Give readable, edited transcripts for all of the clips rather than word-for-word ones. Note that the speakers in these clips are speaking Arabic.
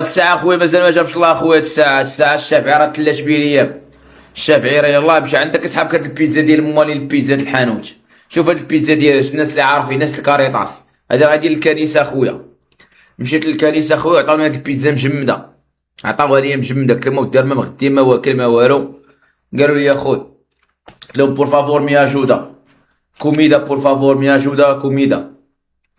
الساعة خويا مازال ما جابش الله خويا. الساعة الشافعي راه تلات بيه ليا. الشافعي راه يلاه مشى عندك اسحاب هاد البيتزا ديال مالي البيتزا الحانوت. شوف هاد البيتزا ديال الناس اللي عارفين ناس الكاريطاس. هادي راه ديال الكنيسة خويا. مشيت للكنيسة خويا عطاوني هاد البيتزا مجمدة. عطاوها ليا مجمدة قلت لهم ودار ما غدي ما واكل ما والو. قالوا لي خويا قلت لهم بور فافور مي اجودا كوميدا بور فافور مي اجودا كوميدا.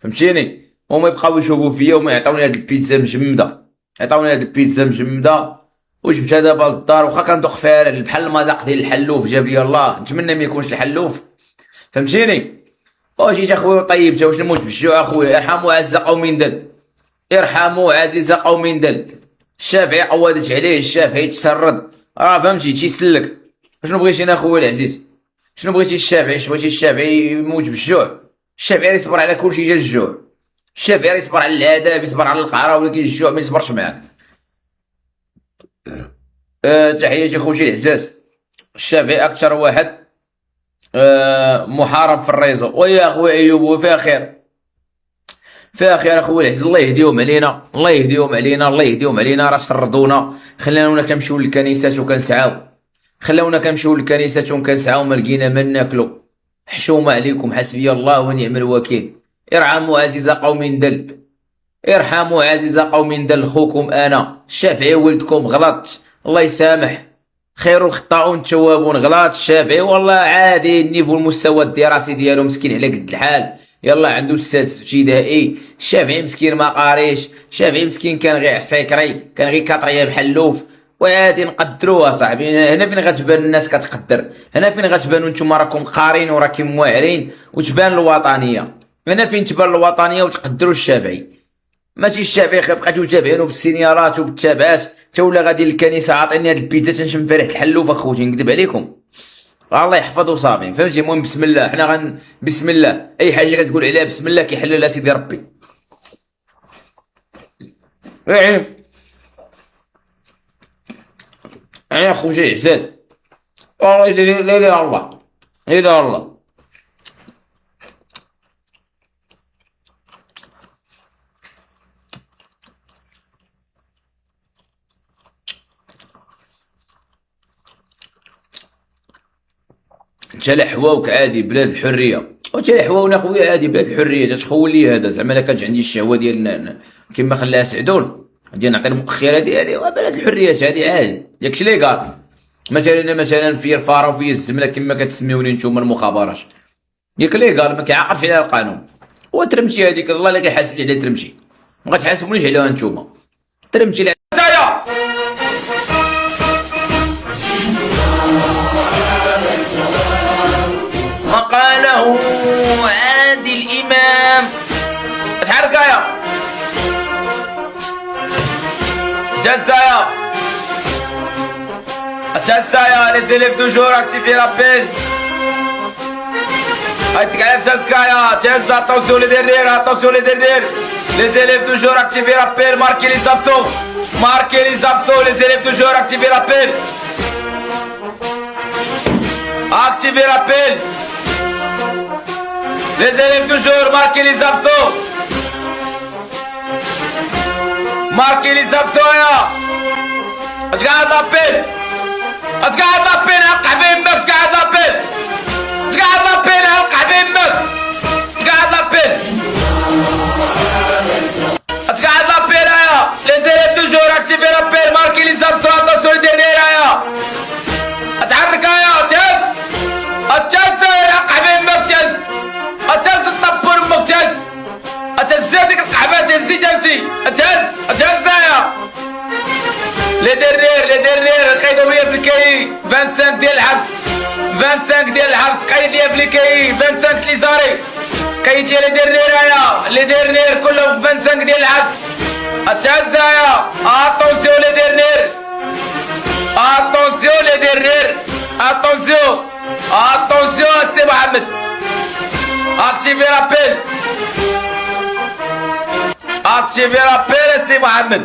فهمتيني؟ هما يبقاو يشوفوا فيا وما يعطوني هاد البيتزا مجمدة. عطاوني هاد البيتزا مجمدة وجبتها دابا للدار واخا كندوق فيها بحال المذاق ديال الحلوف جاب لي الله. نتمنى ما يكونش الحلوف. فهمتيني؟ وجيت اخويا وطيبتها واش نموت بالجوع اخويا. ارحموا عز قوم دل. ارحموا عزيز قوم دل. الشافعي عودت عليه. الشافعي تسرد راه فهمتي تيسلك. شنو بغيتي انا اخويا العزيز؟ شنو بغيتي الشافعي؟ اش بغيتي الشافعي يموت بالجوع؟ الشافعي يصبر على كلشي جا الجوع. الشافعي يصبر على العذاب يصبر على القهره ولكن الجوع ما يصبرش معاك. تحياتي خوتي العزاز. الشافعي اكثر واحد محارب في الريزو. ويا اخويا ايوب وفيها خير. فيها خير اخويا العزيز. الله يهديهم علينا الله يهديهم علينا الله يهديهم علينا. راه شردونا خلاونا كنمشيو للكنيسات وكنسعاو. خلاونا كنمشيو للكنيسات وكنسعاو ما لقينا ما ناكلو. حشومه عليكم حسبي الله ونعم الوكيل. ارحموا عزيز قوم دل. ارحموا عزيز قوم دل. خوكم انا الشافعي ولدكم غلط الله يسامح. خير الخطاؤون التوابون. غلط الشافعي والله عادي. النيفو المستوى الدراسي ديالو مسكين على قد الحال. يلا عنده السادس ابتدائي. الشافعي مسكين ما قاريش. الشافعي مسكين كان غير عسيكري كان غير كاطريام حلوف. وهادي نقدروها صاحبي. هنا فين غتبان الناس كتقدر. هنا فين غتبانوا نتوما راكم قارين وراكم موعرين وتبان الوطنيه. هنا فين تبان الوطنيه وتقدروا الشافعي. ماشي الشافعي بقيتو تابعينو بالسينيارات وبالتابعات تا ولا غادي للكنيسه عاطيني هاد البيتزا تنشم في ريحه الحلوف اخوتي نكذب عليكم. الله يحفظ وصافي فهمتي. المهم بسم الله حنا بسم الله اي حاجه كتقول عليها بسم الله كيحللها سيدي ربي. انا اخوتي العزاز والله لا لا لا الله لا لا الله. انت حواوك عادي بلاد الحريه. وانت حواونا خويا عادي بلاد الحريه. تتخول لي هذا زعما لا كانت عندي الشهوه ديال كما خلاها سعدون ديال نعطي المؤخره ديالي وبلاد الحريات هذه عادي. داكشي اللي قال مثلا في الفاره وفي الزمله كما كتسميوني نتوما المخابرات. ياك اللي قال ما كيعاقبش عليها القانون. وترمشي هذيك الله اللي كيحاسب عليها ترمشي. ما غتحاسبونيش عليها نتوما. ترمشي ما قاله عادل الإمام. تحرك يا جزايا les élèves toujours activez l'appel. Attention les derrière. Les élèves toujours activez l'appel. Marquez les absents. Les élèves toujours activez l'appel. Activez l'appel. Les élèves toujours marquez les absents. Marquez les absents يا. تقعد لابيل. هلقح بيمك تقعد لابيل. هلقح بيمك. تقعد لابيل يا. Les élèves toujours activez l'appel. Marquez les absents. Attention les derrière يا. اتحرك يا تجز. هلقح بيمك تجز. تطبر امك تهز. تهز هذيك القحبه تهزي جنتي. تهز يا. لي ديرنير قيدوا ليا في الكاي 25 ديال الحبس. 25 ديال الحبس قيد ليا في الكاي 25 ليزاري. قيد ليا لي ديرنير كلهم 25 ديال الحبس. تهز يا. اتونسيون لي ديرنير. اتونسيون سي محمد. Activez l'appel سي محمد.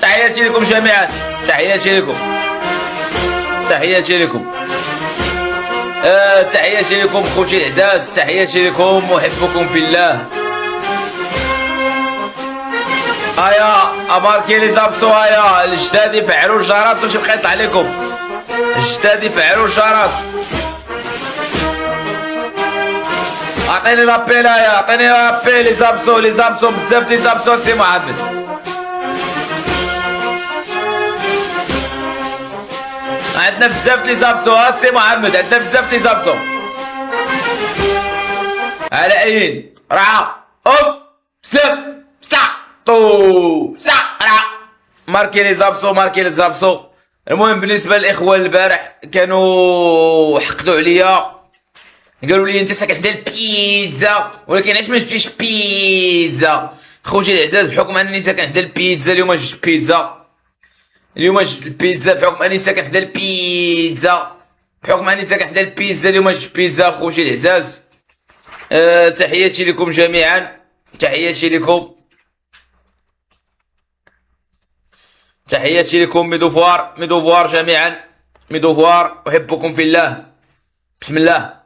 تحياتي لكم جميعا. تحياتي لكم. تحياتي لكم خوتي العزاز، تحياتي لكم، احبكم في الله. ماركي لي زابسو. الجداد يفعلوا الجرس باش يبقى يطلع لكم. الجداد يفعلوا الجرس. عطيني لابيل. عطيني لابيل. لي زابسو بزاف لي زابسو سي محمد. عندنا بزاف لي زابسو سي محمد، عندنا بزاف لي زابسو. على عين رعا سلام طو رعا. ماركي لي زابسو. المهم بالنسبه للاخوان البارح كانوا حقدوا عليا، قالوا لي انت ساكن حدا البيتزا، ولكن علاش ما جبتيش بيتزا؟ خوتي العزاز، بحكم انني ساكن حدا البيتزا اليوم جبت بيتزا. اليوم جبت البيتزا بحكم انني ساكن حدا البيتزا. اليوم جبت بيتزا خوتي العزاز. تحياتي لكم جميعا، تحياتي لكم ميدوفوار جميعا، ميدوفوار، احبكم في الله. بسم الله.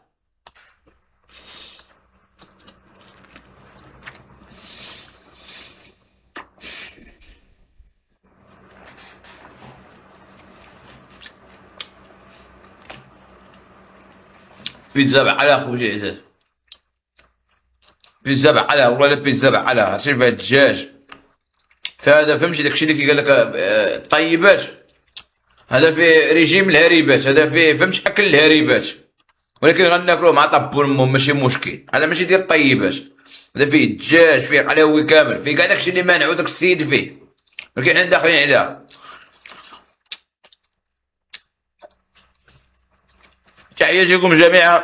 بيتزا بعلا خوتي العزاز، بيتزا بعلا والله، لا بيتزا بعلا. عرفتي فيها الدجاج، فهذا فهمتي داكشي اللي كيقال لك طيبات، هذا فيه ريجيم الهريبات، هذا فيه فهمتي اكل الهريبات، ولكن غناكلوه مع طابون مو ماشي مشكل. هذا ماشي ديال الطيبات، هذا فيه الدجاج، فيه قلاوي كامل، فيه كاع داكشي اللي مانعو داك السيد فيه، ولكن حنا داخلين عليها. تحياتكم جميعا،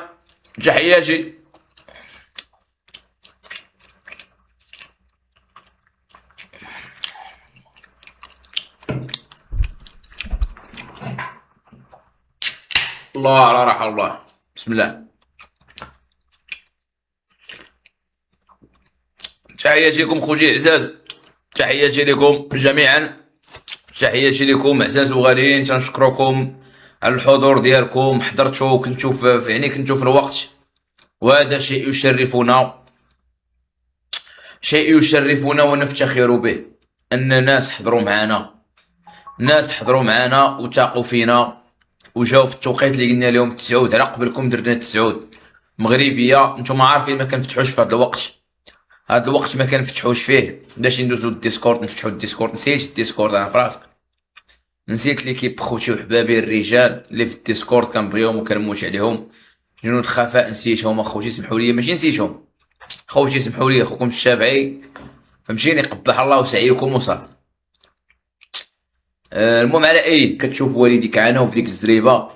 تحياتي. الله على راحة الله. بسم الله. تحياتي لكم خوتي العزاز، تحياتي لكم جميعا، تحياتي لكم عزاز وغاليين. تنشكركم على الحضور ديالكم، حضرتوا كنتو يعني كنتو في الوقت، وهذا شيء يشرفنا ونفتخر به، ان ناس حضروا معنا وثاقوا فينا وجاو في التوقيت اللي قلنا لهم التسعود. على قبلكم درنا التسعود مغربيه، نتوما عارفين ما كنفتحوش في هذا الوقت، ما كنفتحوش فيه. باش ندوزو الديسكورد، نفتحو الديسكورد. نسيت الديسكورد انا فراسك، نسيت ليكيب خوتي وحبابي الرجال اللي في الديسكورد كنبغيهم وكنموت عليهم. جنود خفاء نسيتهم اخوتي، سمحوا لي، ماشي نسيتهم خوتي، سمحوا لي. اخوكم الشافعي فهمتيني، قبح الله سعيكم وصافي. المهم على ايد كتشوف والديك عاناو في ديك الزريبه،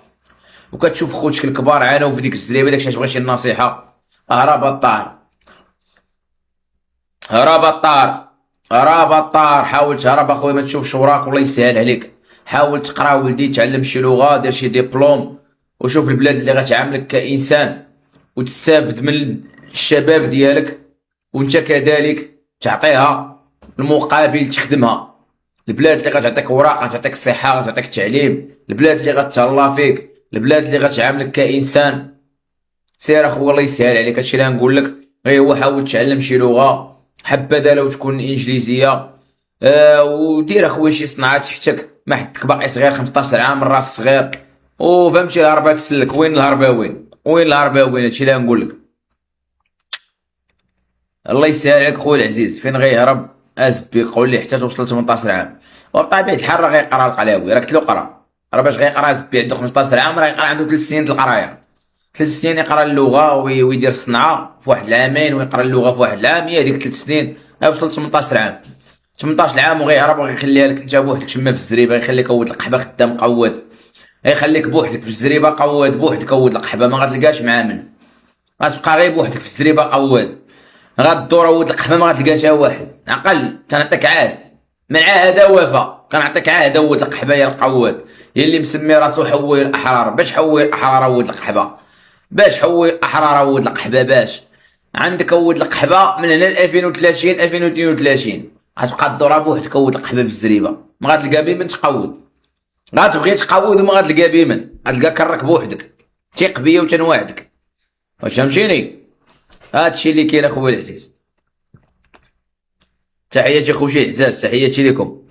وكتشوف خوتك الكبار عاناو في ديك الزريبه. داكشي علاش بغيت شي نصيحه، هرب الطار، حاول تهرب اخويا، ما تشوفش وراك والله يسهل عليك. حاول تقرا ولدي، تعلم شي لغه، دير شي ديبلوم، وشوف البلاد اللي غتعاملك كانسان وتستافد من الشباب ديالك، وانت كذلك تعطيها المقابل تخدمها. البلاد اللي غتعطيك وراق، غتعطيك الصحه، غتعطيك التعليم، البلاد اللي غتهلا فيك، البلاد اللي غتعاملك كانسان. سير اخو الله يسهل عليك. هادشي اللي غنقول لك، غير هو حاول تعلم شي لغه، حبذا لو تكون انجليزيه. ودير اخويا شي صنعه تحتك، ما حدك باقي صغير، 15 عام، الراس صغير، وفهمتي الهربه تسلك. وين الهرباوين؟ هادشي اللي غنقول لك. الله يسهل عليك خويا العزيز. فين غيهرب؟ ازبي قول لي حتى توصل 18 عام، وبطبيعه الحال راه غيقرا القلاوي. راك تلو قرا، راه باش غيقرا ازبي عنده 15 عام، راه غيقرا عنده 3 سنين د القرايه، 3 سنين يقرا اللغه ويدير الصنعه في واحد العامين، ويقرا اللغه في واحد العام. هي هذيك 3 سنين غيوصل 18 عام. 18 عام وغيهرب وغيخليها لك انت بوحدك تما في الزريبه، غيخليك ود القحبه خدام قود، غيخليك بوحدك في الزريبه قود بوحدك، ود القحبه ما غتلقاش مع من، غتبقى غير بوحدك في الزريبه قود، غدور ود القحبه ما غتلقاش واحد. عقل كنعطيك عهد، من عهد وفا، كنعطيك عهد ود القحبه يا القود، يا اللي مسمي راسو حوي الاحرار. باش حوي الاحرار ود القحبه، باش حوي الاحرار ود القحبه، باش عندك ود القحبه من هنا ل 2030 2032 غتبقى تدور بوحدك ود القحبه في الزريبه، ما غتلقى بيمن تقود. غتبغي تقود وما غتلقى بيمن، غتلقى كرك بوحدك. ثيق بيا وتنواعدك، واش فهمتيني؟ هادشي اللي كاين اخويا العزيز. تحياتي خوتي العزاز، تحياتي لكم.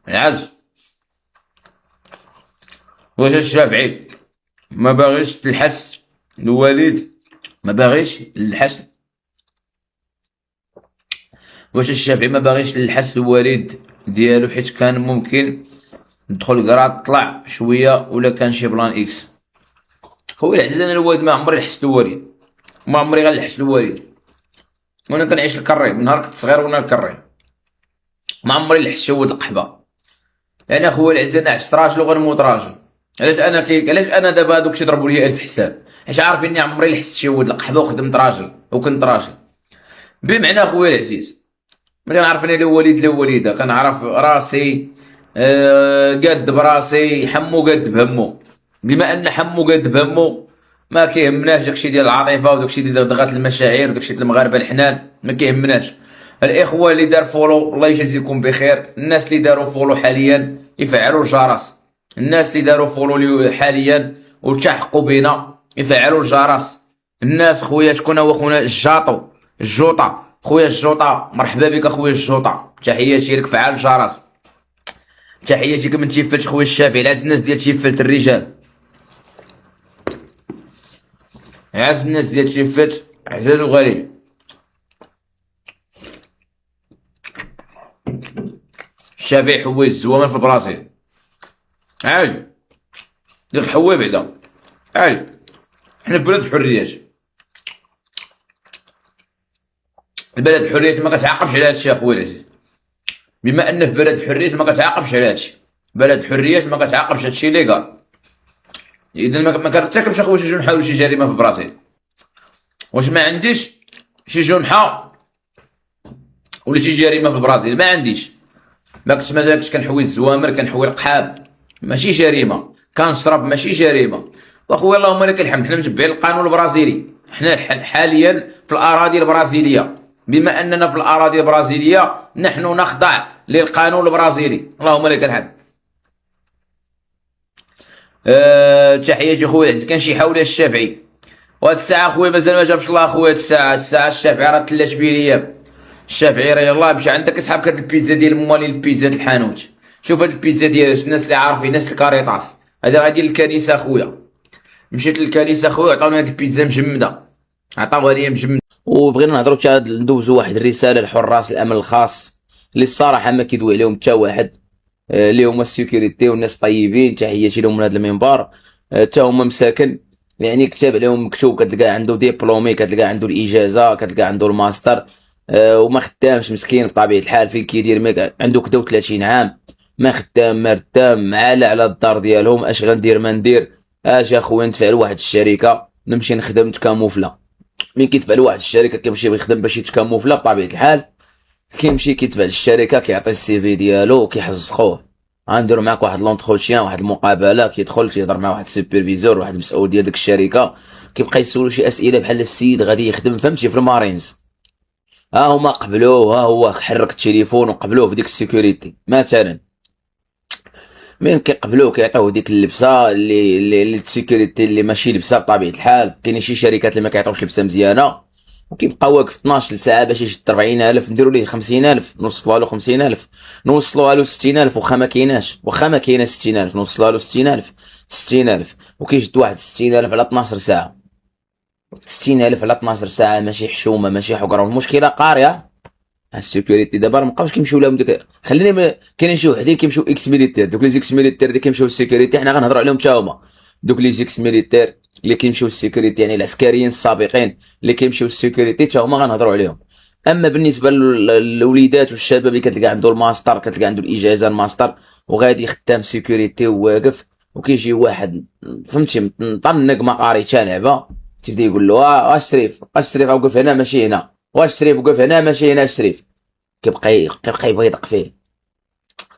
العز واش الشافعي ما باغيش تلحس الوليد؟ ما باغيش الحس؟ واش الشافعي ما باغيش نلحس الوالد ديالو حيت كان ممكن ندخل كرا طلع شويه ولا كان شي بلان اكس؟ خويا العزيز انا الوالد ما عمري لحست الوالد، ما عمري غنلحس الوالد، وانا كنعيش الكري من نهار كنت صغير وانا الكري، ما عمري لحست شي ولد القحبه. يعني اخويا العزيز انا عشت راجل وغنموت راجل. علاش انا دابا هادوك يضربوا لي 1000 حساب؟ حيت عارفيني عمري لحست شي ولد القحبه وخدمت راجل وكنت راجل. بمعنى اخويا العزيز ما كنعرف انا لا والد لا والده، كنعرف راسي قاد براسي، حمو قاد بهمو. بما ان حمو قاد بهمو ما كيهمناش داكشي ديال العاطفه وداكشي ديال دغدغات المشاعر وداكشي ديال المغاربه الحنان، ما كيهمناش. الاخوه اللي دار فولو الله يجازيكم بخير، الناس اللي داروا فولو حاليا يفعلوا الجرس، الناس اللي داروا فولو حاليا والتحقوا بنا يفعلوا الجرس. الناس خويا شكون هو خونا الجوطه خويا الجوطه، مرحبا بك اخويا الجوطه، تحياتي لك فعال الجرس. تحياتي من تيفلت خويا الشافعي، العز الناس ديال تيفلت الرجال، عز الناس ديال تيفلت عزاز وغالي. الشافعي حوي الزوامل في البرازيل عادي، ديك حوي بعدا عادي، حنا بلاد الحريات، البلد الحريات ما كتعاقبش على هادشي اخويا العزيز. بما ان في بلد الحريات ما كتعاقبش على هادشي، بلد الحريات ما كتعاقبش هادشي ليغال، اذا ما كنرتكبش اخويا شي جنحه ولا شي جريمه في البرازيل. واش ما عنديش شي جنحه ولا شي جريمه في البرازيل؟ ما عنديش. ما كنتش مازال كنت كنحوي الزوامر، كنحوي القحاب، ماشي جريمه. كنشرب ماشي جريمه. واخويا اللهم لك الحمد حنا متبعين القانون البرازيلي، حنا حاليا في الاراضي البرازيليه. بما اننا في الاراضي البرازيليه نحن نخضع للقانون البرازيلي، اللهم لك الحمد. تحياتي خويا العزيز. كان شي حاول الشافعي وهاد الساعه خويا مازال ما جابش الله خويا. هاد الساعه الشافعي راه تلات بيه ليا. الشافعي راه يلاه مشى عندك اسحاب هاد البيتزا ديال مالي البيتزا الحانوت. شوف هاد البيتزا ديال الناس اللي عارفين، ناس الكاريطاس، هادي راه ديال الكنيسه اخويا. مشيت للكنيسه خويا عطاوني هاد البيتزا مجمده، عطاوها ليا مجمده. وبغينا نهضروا ندوزوا واحد الرساله لحراس الامن الخاص اللي الصراحه ما كيدوي عليهم حتى واحد، اللي هما السيكوريتي والناس طيبين، تحياتي لهم من هذا المنبر. حتى هما مساكن، يعني كتاب عليهم مكتوب، كتلقى عنده ديبلومي، كتلقى عنده الاجازه، كتلقى عنده الماستر، وما خدامش مسكين بطبيعه الحال. فين كيدير عنده كدا 30 عام ما خدام ما ردام، معاله على الدار ديالهم. اش غندير ما ندير؟ اجي اخويا ندفع لواحد الشركه نمشي نخدم تكاموفلا. مين كيدفع لواحد الشركه كيمشي يخدم باش يتكاموفلا بطبيعه الحال، كيمشي كيدفع للشركه، كيعطي السي في ديالو وكيحزقوه. غنديرو معاك واحد لونتروتيان، واحد المقابله، كيدخل كيهضر مع واحد السوبرفيزور، واحد المسؤول ديال ديك الشركه، كيبقى يسولو شي اسئله بحال السيد غادي يخدم فهمتي في المارينز. ها هما قبلوه، ها هو حرك التليفون وقبلوه في ديك السيكوريتي مثلا. من كيقبلوه كيعطيوه ديك اللبسه اللي السيكوريتي اللي ماشي لبسه بطبيعه الحال. كاينين شي شركات اللي ما كيعطيوش لبسه مزيانه، وكيبقى واقف 12 ساعه باش يشد 40,000. نديرو ليه 50,000، نوصلوها له 50,000، نوصلوها له 60,000. واخا ما كايناش، واخا ما كاينه 60,000 نوصلوها له 60,000. 60,000 وكيشد واحد 60,000 على 12 ساعه. 60,000 على 12 ساعه ماشي حشومه ماشي حقره. المشكله قاريه السيكوريتي دابا مابقاوش كيمشيو لهم ديك. خليني كاينين شي وحدين كيمشيو اكس ميليتير، دوك لي زيكس ميليتير اللي كيمشيو السيكوريتي حنا غنهضروا عليهم حتى هما. دوك لي زيكس ميليتير اللي كيمشيو السيكوريتي، يعني العسكريين السابقين اللي كيمشيو السيكوريتي حتى هما غنهضروا عليهم. اما بالنسبه للوليدات والشباب اللي كتلقى عنده الماستر، كتلقى عنده الاجازه الماستر وغادي خدام سيكوريتي وواقف، وكيجي واحد فهمتي مطنق ما قاري حتى لعبه، تيبدا يقول له واش شريف وقف هنا ماشي هنا، واش شريف وقف هنا ماشي هنا شريف. كيبقى يبغي يدق فيه،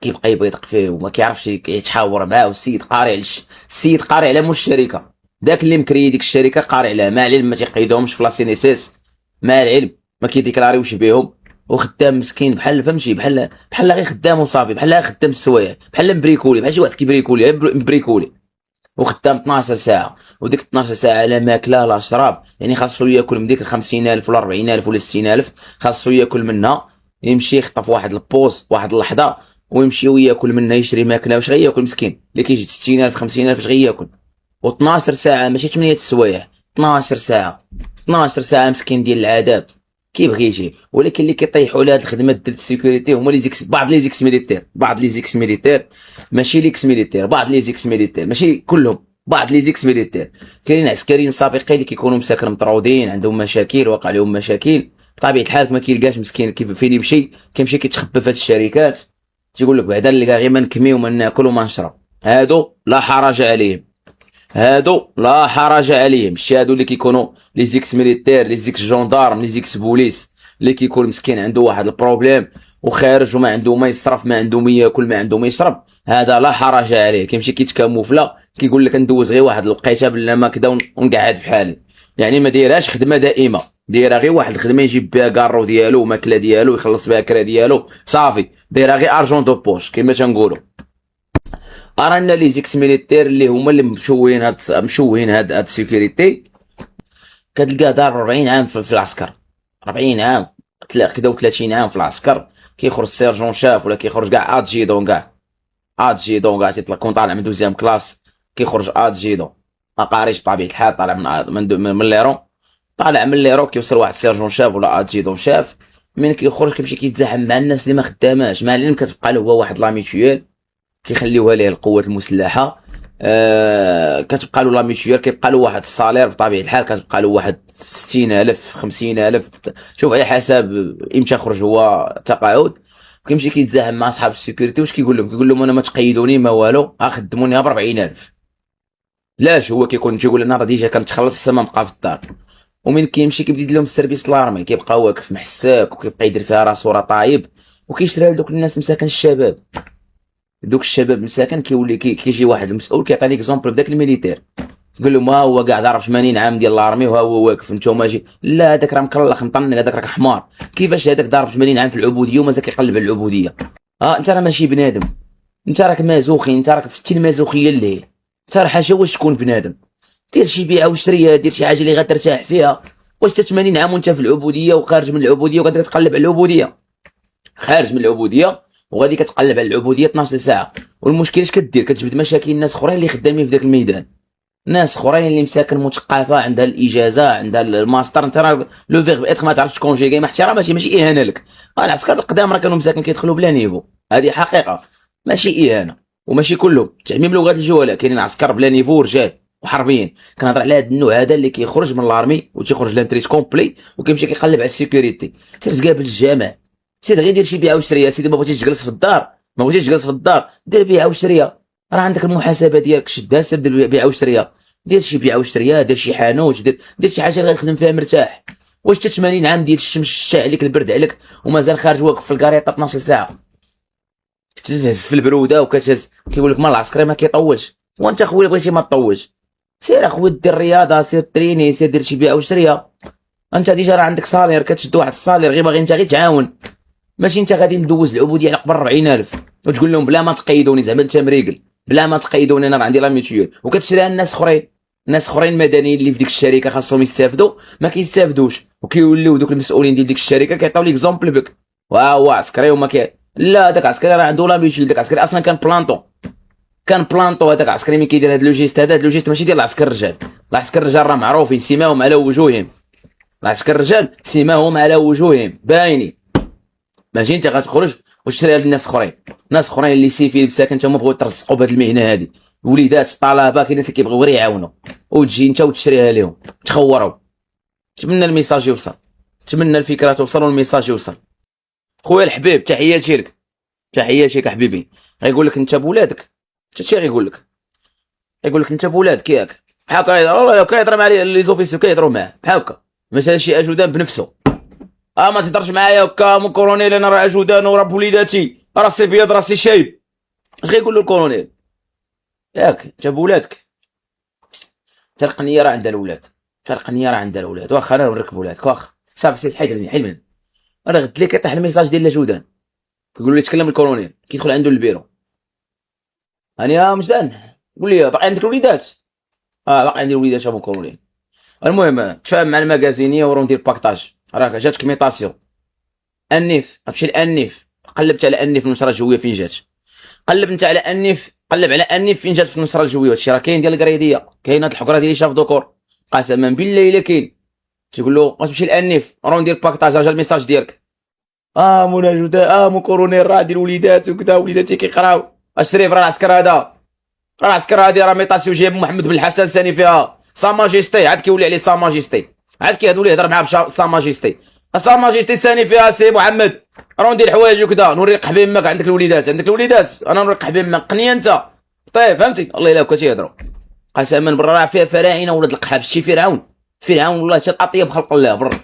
كيبقى يبغي يدق فيه وما كيعرفش يتحاور معاه. والسيد قاري السيد قاري على مول الشركه، داك اللي مكري ديك الشركه قاري عليها، مع العلم ما تيقيدهمش في لاسينيسيس، مع العلم ما كيديكلاريوش بهم، وخدام مسكين بحال فهمتي، بحال غير خدام وصافي، بحال غير خدام السوايع، بحال مبريكولي، بحال شي واحد كيبريكولي مبريكولي، وخدام 12 ساعه، وديك 12 ساعه لا ماكله لا شراب، يعني خاصو ياكل من ديك 50,000 ولا 40,000 ولا 60,000 خاصو ياكل منها، يمشي يخطف واحد البوز واحد اللحظه ويمشي وياكل منها، يشري ماكله. واش غياكل مسكين اللي كيجي 60,000 50,000 واش غياكل؟ و12 ساعه ماشي 8 السوايع، 12 ساعه، 12 ساعه مسكين ديال العذاب كيبغي يجي. ولكن اللي كيطيحوا على هاد الخدمه ديال السيكوريتي هما لي زيكس، بعض لي زيكس ميليتير، بعض لي زيكس ميليتير، ماشي ليكس ميليتير، بعض لي زيكس ميليتير ماشي كلهم، بعض لي زيكس ميليتير. كاينين عسكريين سابقين اللي كيكونوا مساكن مطرودين، عندهم مشاكل، واقع لهم مشاكل، بطبيعه الحال ما كيلقاش مسكين كيف فين يمشي، كيمشي كيتخبى في هاد الشركات، تيقول لك بعدا نلقى غير ما نكمي وما ناكل وما نشرب. هادو لا حرج عليهم، هادو لا حرج عليهم. شتي هادو اللي كيكونوا لي زيكس ميليتير، لي زيكس جوندارم، لي زيكس بوليس، اللي كيكون مسكين عنده واحد البروبليم وخارج وما عنده ما يصرف، ما عنده ما ياكل، ما عنده ما يشرب، هذا لا حرج عليه. كيمشي كيتكاموفلا، كيقول لك ندوز غير واحد الوقيته بلا ما كذا ونقعد في حالي. يعني ما دايرهاش خدمه دائمه، دايرها غير واحد الخدمه يجيب بها كارو ديالو وماكله ديالو يخلص بها كرا ديالو صافي، دايرها غير ارجون دو بوش كما تنقولوا. ارانا لي زيكس ميليتير اللي هما اللي مشوهين هاد السيكوريتي، كتلقاه دار 40 عام في العسكر، 40 عام كدا و30 عام في العسكر، كيخرج سيرجون شاف ولا كيخرج كاع ادجيدون، كاع تيطلع طالع من دوزيام كلاس كيخرج ادجيدون، ما قاريش بطبيعه الحال، طالع من ليرون، طالع من ليرون كيوصل واحد سيرجون شاف ولا ادجيدون شاف، من كيخرج كيمشي كيتزاحم مع الناس اللي ما خداماش، مع العلم كتبقى له هو واحد لاميتويال كيخليوها ليه القوات المسلحه، كتبقى له لاميتويال، كيبقى له واحد الصالير بطبيعه الحال، كتبقى له واحد 60,000 50,000، شوف على حسب امتى خرج هو تقاعد. كيمشي كيتزاحم مع اصحاب السيكوريتي، واش كيقول لهم؟ كيقول لهم انا ما تقيدوني ما والو، خدموني ب 40,000. لاش هو كيكون تيقول انا راه ديجا كنتخلص حتى ما نبقى في الدار. ومن كيمشي كيبدي لهم السيرفيس لارمي، كيبقى واقف محساك وكيبقى يدير فيها راسو راه طايب، وكيشري لدوك الناس مساكن الشباب، دوك الشباب مساكن كيولي كيجي واحد المسؤول كيعطي ليكزومبل بداك الميليتير، يقول لهم ها هو كاع ضارب 80 عام ديال لارمي وها هو واقف، نتوما جي لا هذاك راه مكلخ مطنق، هذاك راه حمار. كيفاش هذاك ضارب 80 عام في العبوديه ومازال كيقلب على العبوديه؟ انت راه ماشي بنادم، انت راك مازوخي، انت راك فتي المازوخيه اللي هي، انت راه حاجه واش تكون بنادم، دير شي بيعه وشريه، دير شي حاجه اللي غترتاح فيها. واش انت 80 عام وانت في العبوديه وخارج من العبوديه وغادي تقلب على العبوديه؟ خارج من العبوديه وغادي كتقلب على العبوديه 12 ساعه. والمشكل اش كدير؟ كتجبد مشاكل الناس اخرين اللي خدامين في ذاك الميدان، ناس اخرين اللي مساكن مثقفه، عندها الاجازه، عندها الماستر، انت راه لو فيرب اتر ما تعرفش تكونجيغي، مع احتراماتي ماشي اهانه لك، العسكر القدام راه كانوا مساكن كيدخلوا بلا نيفو، هذه حقيقه ماشي اهانه، وماشي كلهم تعميم لغات الجهلاء، كاينين عسكر بلا نيفو رجال وحربيين. كنهضر على هذا النوع هذا اللي كيخرج من لارمي وتيخرج لانتريت كومبلي وكيمشي كيقلب على السيكوريتي. سير تقابل الجامع، سير غير دير شي بيعه وشريه، سيدي ما بغيتيش تجلس في الدار، ما بغيتيش تجلس في الدار، دير بيعه وشريه، راه عندك المحاسبه ديالك شدها، سير دير بيعه وشريه، دير شي بيعه وشريه، دير شي حانوت، دير شي حاجه اللي غتخدم فيها مرتاح. واش 80 عام ديال الشمس الشتا عليك البرد عليك ومازال خارج واقف في الكاريطه 12 ساعه، تجهز في البروده وكتهز، كيقول لك مال العسكري ما كيطولش، وانت خويا بغيتي ما تطولش، سير اخويا دير الرياضه، سير تريني، سير دير شي بيعه وشريه. انت ديجا راه عندك صالير، كتشد واحد الصالير غير باغي انت غير تعاون، ماشي انت غادي ندوز العبوديه على قبل 40,000 وتقول لهم بلا ما تقيدوني، زعما انت مريقل بلا ما تقيدوني انا راه عندي لا ميتيول، وكتشريها الناس اخرين، ناس اخرين مدنيين اللي في ديك الشركه خاصهم يستافدوا ما كيستافدوش، وكيوليو دوك المسؤولين ديال ديك الشركه كيعطيو ليكزومبل بك، وا هو عسكري وما لا داك عسكري راه عنده لا ميتيول، داك عسكري اصلا كان بلانطو هذاك عسكري ملي كيدير هذا لوجيست، هذا لوجيست ماشي ديال العسكر الرجال، العسكر الرجال راه معروفين سيماهم على وجوههم، العسكر الرجال سيماهم على وجوههم باينين، ماشي انت غتخرج وتشري هاد الناس اخرين، ناس اخرين اللي سيفين مساكن انتما بغاو يترزقوا بهاد المهنه هادي، وليدات طلبه كاين اللي كيبغيو غير يعاونوا، وتجي انت وتشريها لهم تخوروا. نتمنى الميساج يوصل، نتمنى الفكره توصل والميساج يوصل. خويا الحبيب تحياتي لك، تحياتي لك حبيبي. غيقول لك انت بولادك، انت شي غيقول لك، يقول لك انت بولادك ياك بحال هكا، والله لو كيهضر مع لي زوفيسيو كيهضروا معاه بحال هكا، مثلا شي اجودان بنفسه، ما تهضرش معايا هكا مو كورونيل، انا راه اجودان وراه بوليداتي راسي بيض راسي شايب، اش غيقول له الكورونيل؟ ياك انت بولادك، حتى القنيه راه عندها الاولاد، حتى القنيه راه عندها الاولاد، واخا انا نوريك بولادك، واخا صافي سير حيد مني حيد مني. راه غد لي كيطيح الميساج ديال لاجودان كيقول لي تكلم الكولونيل، كيدخل عنده للبيرو. هاني يا مجدان، قول لي باقي عندك الوليدات؟ باقي عندي الوليدات ابو كولونيل. المهم تفاهم مع المغازينيه وراه ندير باكطاج، راك جاتك ميطاسيون. انيف غتمشي لانيف، قلبت على انيف النشره الجويه فين جات، قلب انت على انيف، قلب على انيف فين جات في النشره الجويه. هادشي راه كاين ديال الكريديه، كاين هاد الحقره ديال شاف دوكور، قسما بالله الا كاين. تيقول له غتمشي لانيف راه ندير باكطاج، راه جا الميساج ديالك. مونا جوده مو كورونيل راه ديال الوليدات وكذا، وليداتي كيقراو. الشريف راه العسكر هذا، راه العسكر هادي راه ميطاسيو جايب محمد بن الحسن ثاني فيها سا ماجيستي، عاد كيولي عليه سا ماجيستي، عاد كيهضولي يهضر معاه بسا ماجيستي. سا ماجيستي ثاني فيها سي محمد، راه ندير حوايج وكذا، نوري قحبي امك. عندك الوليدات، عندك الوليدات، انا نوري قحبي امك قنيه انت. طيب فهمتي الله الا كنتي يهضروا. قسما بالله راه فيها فراعنه ولاد القحاب. شتي فرعون، فرعون والله حتى اطيب خلق الله بر.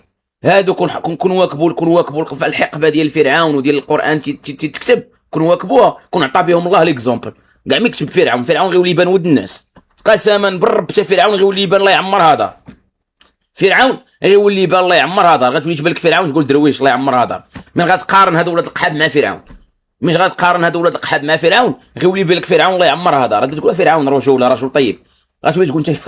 هادو كون واكبوا الحقبه ديال فرعون وديال القران تكتب، كون واكبوها، كون عطى بهم الله ليكزومبل. كاع ما يكتب فرعون غيولي يبان ود الناس. قسما بالرب حتى فرعون غيولي يبان الله يعمر هذا، فرعون غيولي يبان الله يعمر هذا. غتولي تبان لك فرعون تقول درويش الله يعمر هذا. من غتقارن هادو ولاد القحاب مع فرعون، مش غتقارن هادو ولاد القحاب مع فرعون غيولي يبان لك فرعون الله يعمر هذا. راه تقول فرعون رجل طيب، غتولي تقول انت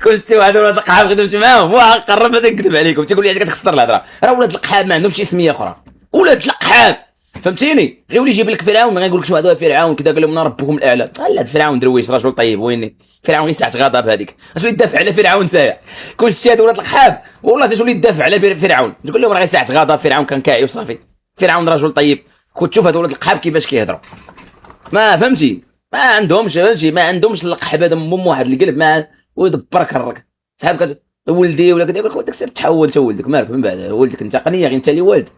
كل شي واحد ولاد القحاب خدمت معاهم وقرب ما تنكذب عليكم. تقول لي علاش كتخسر الهضره؟ راه ولاد القحاب ما عندهمش شي سميه اخرى، ولاد القحاب فهمتيني. غيولي يجيب لك فرعون غيقول لك شنو هذا فرعون كذا، قال لهم انا ربكم الاعلى. لا فرعون درويش رجل طيب، ويني فرعون غير ساعه غضب هذيك. تولي تدافع على فرعون نتايا، كل شيء هذا ولاد القحاب والله تولي تدافع على فرعون، تقول لهم راه غير ساعه غضب، فرعون كان كاعي وصافي، فرعون رجل طيب. كنت تشوف هذو ولاد القحاب كيفاش كيهضروا، ما فهمتي، ما عندهمش فهمتي، ما عندهمش القحب هذا من واحد القلب ما ودبر كرك صاحبك ولدي ولا كذا. يقول لك ودك سير تحول انت ولدك مالك من بعد ولدك انت قنيه غير انت اللي والد.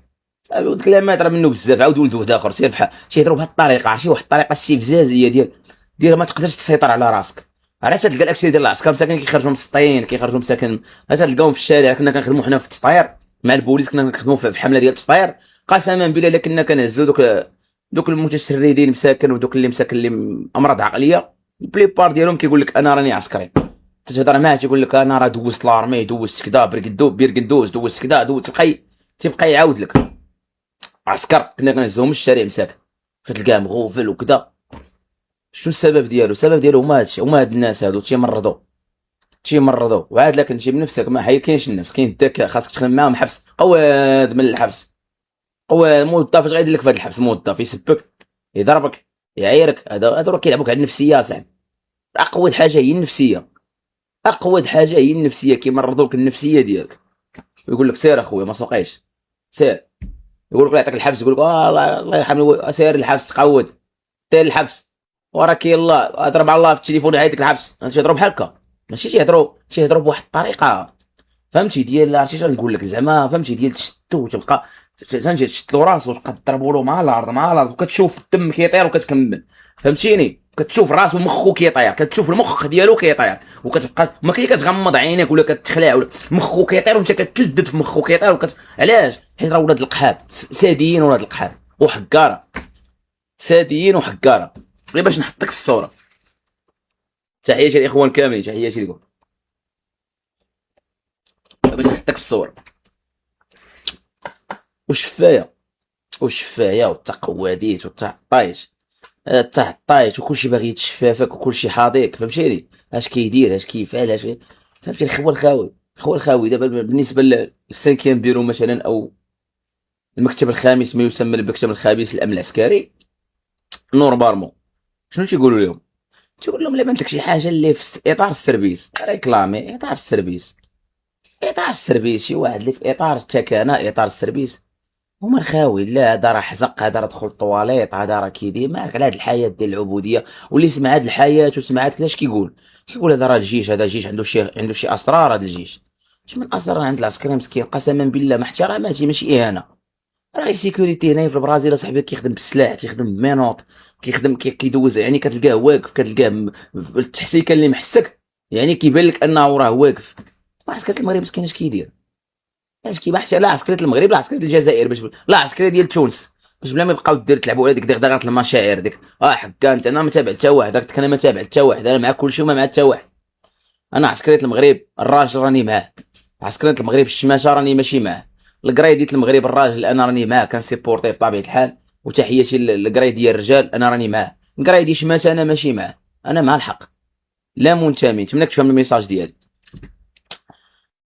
ولدك لا ما ترى منه بزاف، عاود ولد واحد اخر سير بحال تيهضروا بهذه الطريقه، شي واحد الطريقه استفزازيه ديال ما تقدرش تسيطر على راسك. علاش تلقى الاكسير ديال العسكر مساكن كيخرجوا مسطين، كيخرجوا مساكن. تلقاهم في الشارع. كنا كنخدموا حنا في التطاير مع البوليس، كنا كنخدموا في حمله ديال التطاير. قسما بالله الا كنا كنهزوا دوك المتشردين مساكن ودوك اللي مساكن اللي امراض عقليه، البلي بار ديالهم كيقول لك انا راني عسكري. تتهضر معاه تيقول لك انا راه دوزت لارمي، دوزت كذا بيركندوز، دوزت كذا دوزت. تيبقى يعاود لك. عسكر كنا كنهزوهم الشارع مساكن، تلقاه مغوفل وكذا. شنو السبب ديالو؟ السبب ديالو هما هاد الناس هادو تيمرضوا. وعاد لكن تجيب نفسك ما كاينش النفس، كاين الذكاء، خاصك تخدم معاهم. حبس قواد من الحبس، قواد موظف اش غيدير لك في هذا الحبس؟ موظف يسبك يضربك يعيرك، هذا راه كيلعبوك على النفسيه صاحبي. اقوى حاجه هي النفسيه، اقوى حاجه هي النفسيه. كيمرضوك النفسيه ديالك، يقول لك سير اخويا ما سوقيش سير، يقول لك يعطيك الحبس، يقول لك الله يرحم سير الحبس قود تير الحبس وراك يلا اضرب على الله في التليفون يعيطك الحبس. انت تهضروا بحال هكا، ماشي تيهضروا بواحد الطريقه فهمتي ديال عرفتي نقول لك زعما فهمتي ديال تشتو تبقى فهمتي تشد له راسو وتبقى تضربوا له مع الارض وكتشوف الدم كيطير وكتكمل فهمتيني. كتشوف راسو مخو كيطير، كتشوف المخ ديالو كيطير وكتبقى ما كتغمض عينيك ولا كتخلع ولا مخو كيطير وانت كتلدد في مخو كيطير علاش؟ حيت راه ولاد القحاب ساديين، ولاد القحاب وحكاره، ساديين وحكاره. غير باش نحطك في الصوره. تحياتي الاخوان كاملين، تحياتي لكم. باش نحطك في الصوره. وشفايه والتقواديت والتعطيت وكلشي باغي يتشفافك وكلشي حاضيك فهمتيني. اش كيدير اش كيفعل اش فهمتي. الخوال الخاوي دابا بالنسبه للسانكيام بيرو مثلا او المكتب الخامس، ما يسمى بالمكتب الخامس الامن العسكري نورمالمون شنو تيقولوا لهم؟ تيقول لهم لا بانت لك شي حاجه اللي في اطار السيرفيس ريكلامي اطار السيرفيس شي واحد اللي في اطار التكانه اطار السيرفيس. هما الخاوي لا هذا راه حزق، هذا راه دخل الطواليط، هذا راه كيدير مالك على هاد الحياه ديال العبوديه. واللي سمع هاد الحياه وسمع هاد كيفاش كيقول هذا راه الجيش، هذا جيش عنده شي اسرار. هاد الجيش اش من اسرار عند العسكري مسكين قسما بالله، مع احتراماتي ماشي اهانه. راه سيكوريتي هنايا في البرازيل صاحبي كيخدم بالسلاح، كيخدم بمينوط، كيخدم كيدوز يعني كتلقاه واقف، كتلقاه التحسيكه اللي محسك يعني كيبان لك انه راه واقف. عسكري المغرب مسكين اش كيدير؟ اش كيبحث لا عسكريه المغرب لا عسكريه الجزائر باش لا عسكريه ديال تونس باش بلا ما يبقاو دير تلعبوا على ديك دغدغات المشاعر ديك. حكا انت انا ما تابع حتى واحد، راك انا ما تابع حتى واحد، انا مع كلشي وما مع حتى واحد. انا عسكريه المغرب الراجل راني معاه، عسكريه المغرب الشماشه راني ماشي معاه، القرايديه المغرب الراجل انا راني معاه كنسيبورتي بطبيعه الحال، وتحياتي للقرايديه الرجال انا راني معاه، القرايدي شماشه انا ماشي معاه، انا مع الحق لا منتمي. نتمنىك تفهم الميساج ديالي.